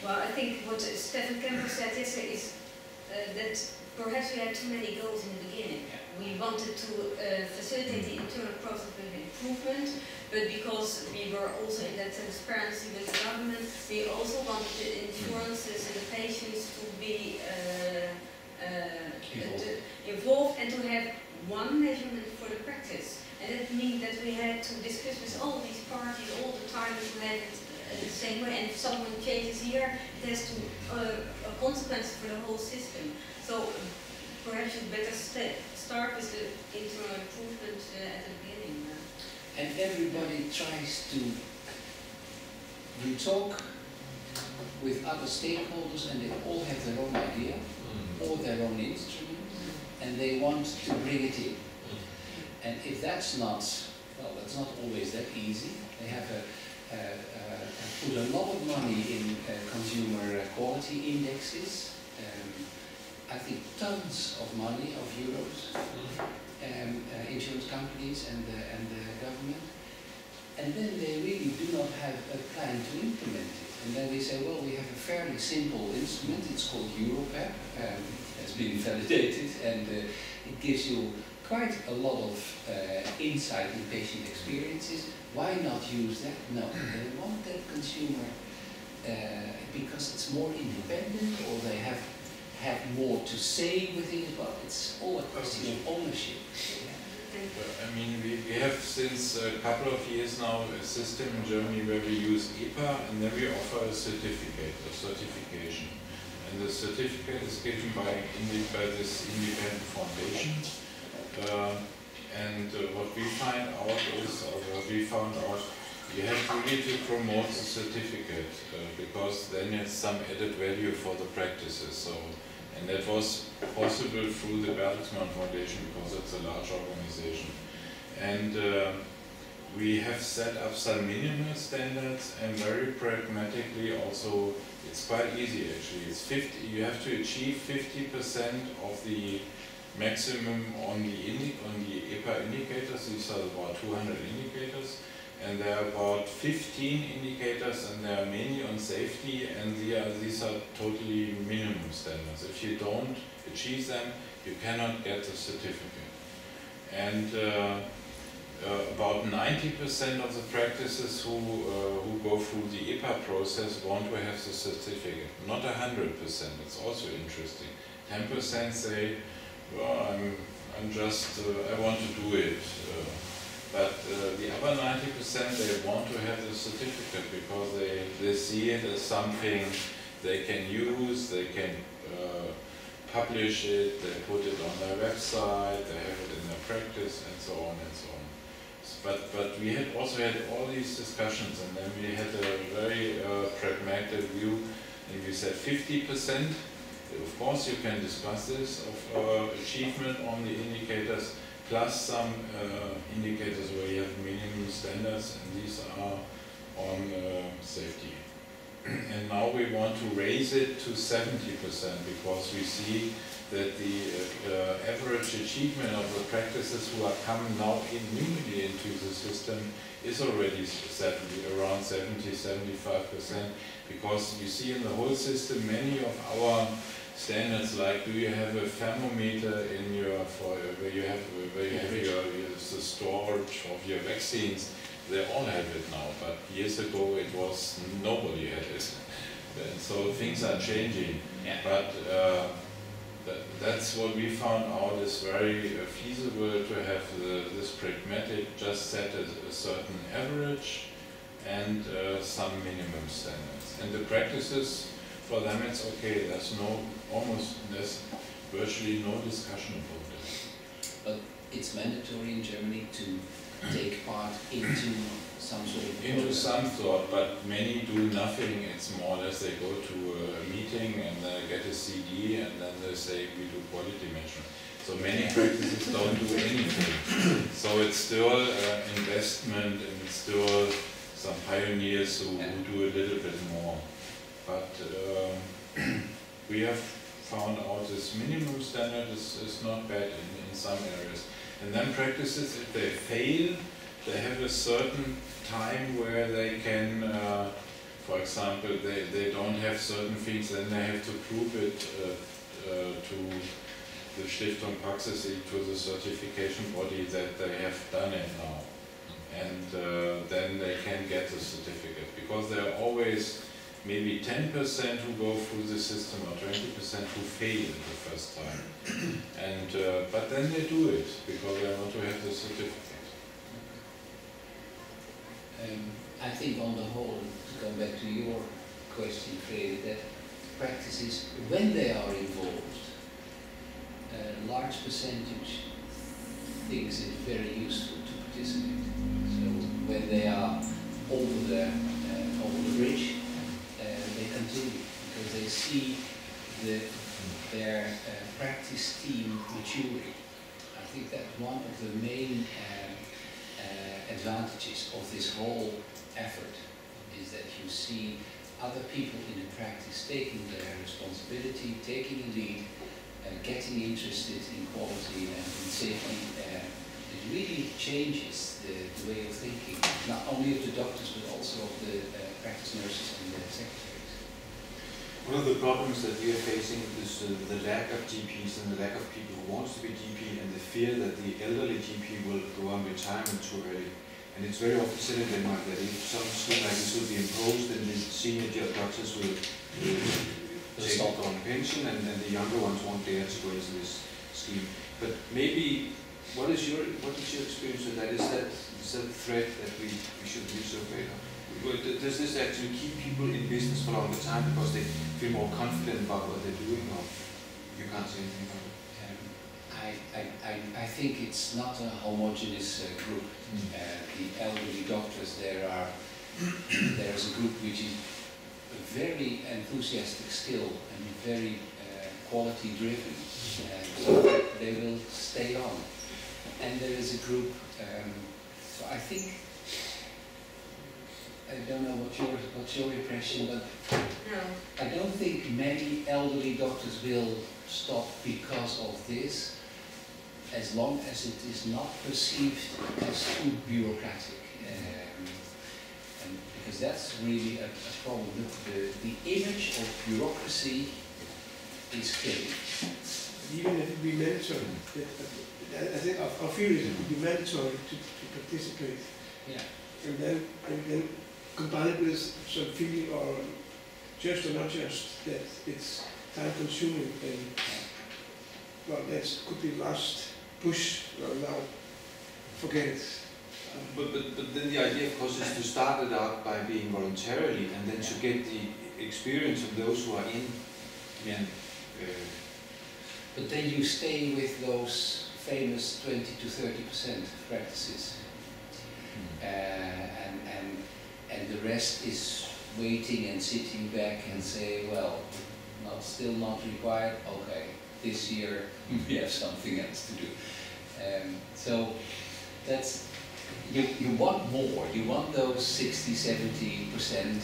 Well, I think what Stefan Kemper said yesterday is that perhaps we had too many goals in the beginning. We wanted to facilitate the internal process of improvement, but because we were also in that transparency with the government, we also wanted the insurances and the patients to be involved and to have one measurement for the practice. And that means that we had to discuss with all these parties all the time to have it the same way. And if someone changes here, it has to a consequence for the whole system. So perhaps you better start with the internal improvement at the beginning. And everybody tries to talk with other stakeholders, and they all have their own idea, or their own instrument, and they want to bring it in. And if that's not, well, that's not always that easy. They have put a lot of money in consumer quality indexes. I think tons of money, of euros, insurance companies and the government, and then they really do not have a plan to implement it. And then they say, well, we have a fairly simple instrument, it's called EQuiP, it's been validated, and it gives you quite a lot of insight in patient experiences. Why not use that? No, they want that consumer because it's more independent, or they have more to say within it. Well, it's all a question of ownership. Well, I mean, we have since a couple of years now a system in Germany where we use EPA, and then we offer a certificate, a certification. And the certificate is given by this independent foundation. What we find out is, or what we found out, you have really to promote the certificate because then it's some added value for the practices. So, and that was possible through the Bertelsmann Foundation because it's a large organization. And we have set up some minimal standards, and very pragmatically also, it's quite easy actually. It's 50. You have to achieve 50% of the maximum on the EPA indicators. These are about 200 indicators, and there are about 15 indicators, and they are mainly on safety, and these are totally minimum standards. If you don't achieve them, you cannot get the certificate. And about 90% of the practices who go through the EPA process want to have the certificate. Not 100%, it's also interesting. 10% say, well, I'm just, I want to do it. But the other 90%, they want to have the certificate because they see it as something they can use, they can publish it, they put it on their website, they have it in their practice, and so on and so on. But we had also had all these discussions, and then we had a very pragmatic view, and we said 50%. Of course, you can discuss this of achievement on the indicators, plus some indicators where you have minimum standards, and these are on safety. And now we want to raise it to 70% because we see that the average achievement of the practices who are coming now newly into the system is already around 70–75%, because you see in the whole system many of our standards, like do you have a thermometer in your where you have the storage of your vaccines, they all have it now, but years ago it was nobody had it. And so things are changing. Yeah. But that's what we found out is very feasible to have this pragmatic, just set a certain average and some minimum standards. And the practices, for them it's okay, there's virtually no discussion about it. But it's mandatory in Germany to take part into some sort of program. Some sort, but many do nothing. It's more or less they go to a meeting and they get a CD and then they say we do quality measurement. So many practices don't do anything. So it's still investment, and it's still some pioneers who do a little bit more. But we have found out this minimum standard is not bad in some areas. And then practices, if they fail, they have a certain time where they can for example, they don't have certain things, then they have to prove it to the Stiftung Praxis, to the certification body that they have done it now. And then they can get the certificate, because there are always maybe 10% who go through the system or 20% who fail it the first time. And but then they do it because they want to have the certificate. I think on the whole, to come back to your question, Frede, that practices, when they are involved, a large percentage thinks it very useful to participate. So when they are over the bridge, they continue because they see their practice team maturing. I think that one of the main advantages of this whole effort is that you see other people in the practice taking their responsibility, taking a lead, getting interested in quality and in safety. It really changes the way of thinking, not only of the doctors but also of the practice nurses and the secretaries. One of the problems that we are facing is the lack of GPs and the lack of people who want to be GP, and the fear that the elderly GP will go on retirement too early. And it's very often said in Denmark that if some scheme like this will be imposed, then the senior doctors will take on pension, and the younger ones won't dare to go into this scheme. But maybe, what is your experience with that? Is that a threat that we should be so afraid of? Does this actually keep people in business for a longer time because they feel more confident about what they're doing, or you can't say anything about it? I think it's not a homogeneous group. The elderly doctors, there's a group which is very enthusiastic still and very quality driven, so they will stay on. And there is a group, so I think, I don't know what's your impression, but No. I don't think many elderly doctors will stop because of this, as long as it is not perceived as too bureaucratic. And because that's really a problem. The image of bureaucracy is killing. Even if it be mandatory, I think our fear is it would be mandatory to participate. Yeah. And then combine it with some feeling, or just or not just, that it's time consuming, and well, that could be last push, well, now forget it. But then the idea, of course, is to start it out by being voluntarily, and then to get the experience of those who are in. Yeah. But then you stay with those famous 20 to 30% practices, and the rest is waiting and sitting back and say, well, still not required. Okay, this year we have something else to do. So that's, you want more. You want those 60–70%,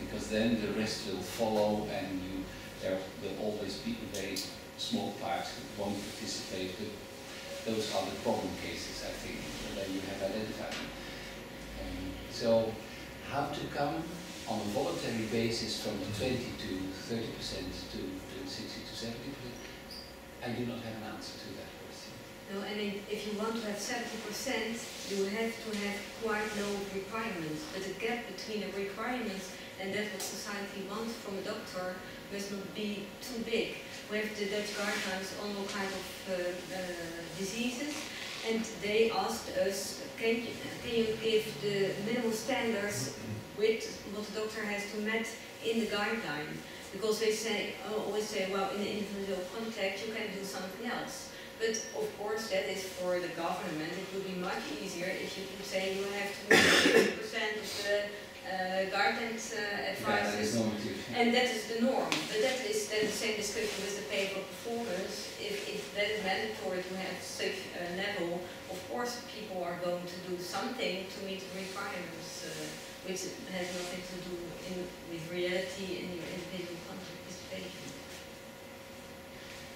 because then the rest will follow, and there will always be a very small part who won't participate. But those are the problem cases, I think, that you have identified. So how to come on a voluntary basis from the 20 to 30% to 60 to 70%? I do not have an answer to that question. No, and if you want to have 70%, you have to have quite low requirements. But the gap between the requirements and that what society wants from a doctor must not be too big. We have the Dutch guidelines on all kinds of diseases, and they asked us, can you give the minimal standards with what the doctor has to meet in the guideline? Because they always say, well, in the individual contact you can do something else. But of course that is for the government. It would be much easier if you could say you have to meet 50% of the guidelines advices, and that is the norm. But that is then the same discussion with the pay for performance. If that is mandatory to have such a level, of course people are going to do something to meet the requirements, which has nothing to do with reality in your individual participation.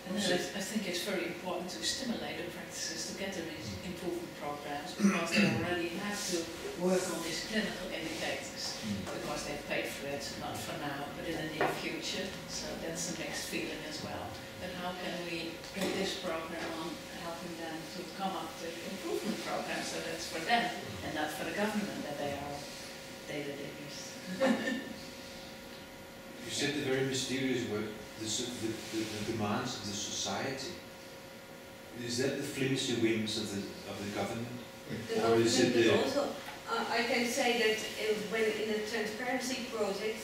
And I think it's very important to stimulate the practices to get them in improvement programs, because they already have to work on these clinical indicators, because they've paid for it, not for now, but in the near future. So that's a mixed feeling as well. But how can we get this program on, helping them to come up with improvement programs, so that's for them and not for the government that they are data diggers. You said the very mysterious word, the demands of the society. Is that the flimsy wings of the government? The Or is it the... also, I can say that when in the transparency project,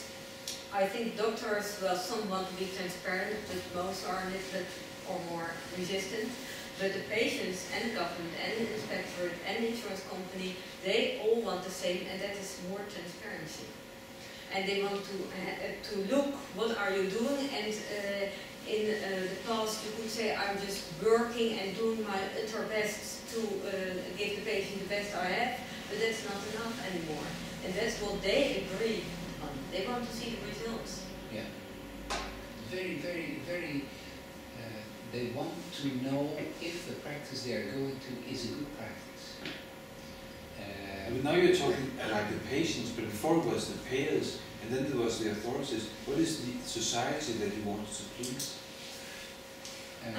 I think doctors, well, some want to be transparent, but most are a little bit or more resistant. But the patients and the government and the inspectorate and the insurance company, they all want the same, and that is more transparency. And they want to look, what are you doing? And in the past you could say, I'm just working and doing my utter best to give the patient the best I have, but that's not enough anymore. And that's what they agree on. They want to see the results. Yeah. Very, very, very, they want to know if the practice they are going to is a good practice. But now you're talking like the patients, but before it was the payers, and then there was the authorities. What is the society that you want to please? I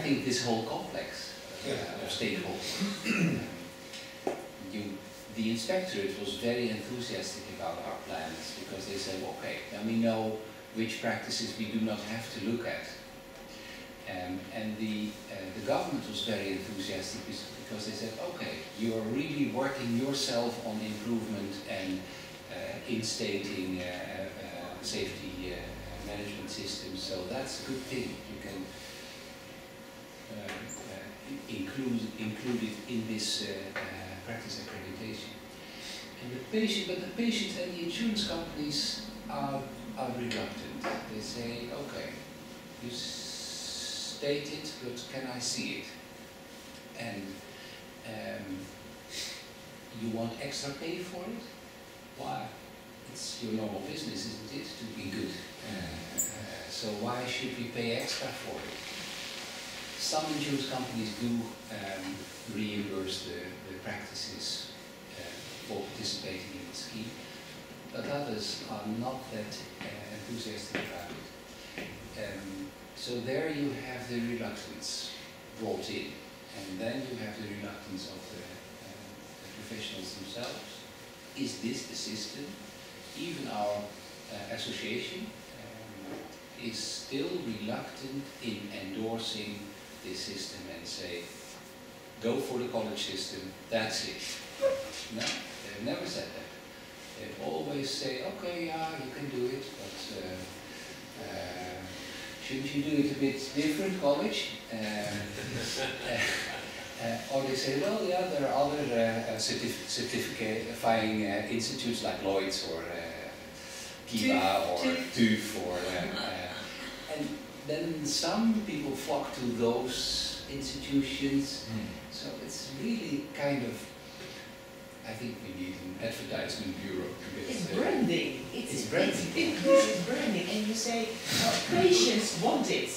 think this whole complex of stakeholders. The inspectorate was very enthusiastic about our plans, because they said, okay, then we know which practices we do not have to look at. And the government was very enthusiastic because they said, okay, you are really working yourself on improvement and instating safety management systems, so that's a good thing. You can include it in this practice accreditation. And the patients and the insurance companies are reluctant. They say, okay, you state it, but can I see it? And you want extra pay for it? Why? It's your normal business, isn't it, to be good? So why should we pay extra for it? Some insurance companies do reimburse the practices for participating in the scheme, but others are not that enthusiastic about it. So there you have the reluctance brought in, and then you have the reluctance of the professionals themselves. Is this the system? Even our association is still reluctant in endorsing this system and say, go for the college system, that's it. No, they've never said that. They always say, okay, yeah, you can do it, but shouldn't you do it a bit different, college? Or they say, well, yeah, there are other certifying institutes like Lloyd's or Kiva or TÜV, or and then some people flock to those institutions. So it's really kind of, I think we need an advertisement bureau. It's branding. It's branding. It's branding, and you say, well, patients want it.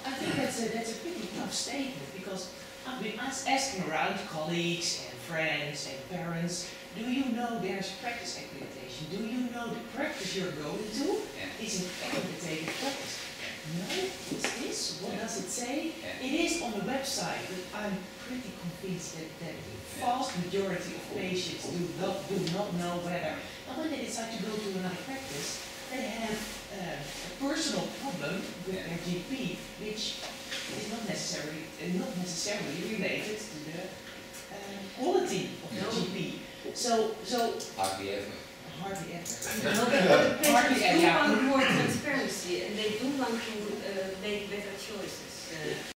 I think that's a pretty tough statement, because I've been asking around colleagues and friends and parents, do you know there's practice accreditation? Do you know the practice you're going to is an accredited practice? No, what's this? What does it say? It is on the website, but I'm pretty convinced that the vast majority of patients do not know whether. And when they decide to go to another practice, they have a personal problem with their GP, which is not necessarily related to the quality of the GP. So hardly ever. Hardly ever. Patients do want more transparency, and they do want to make better choices.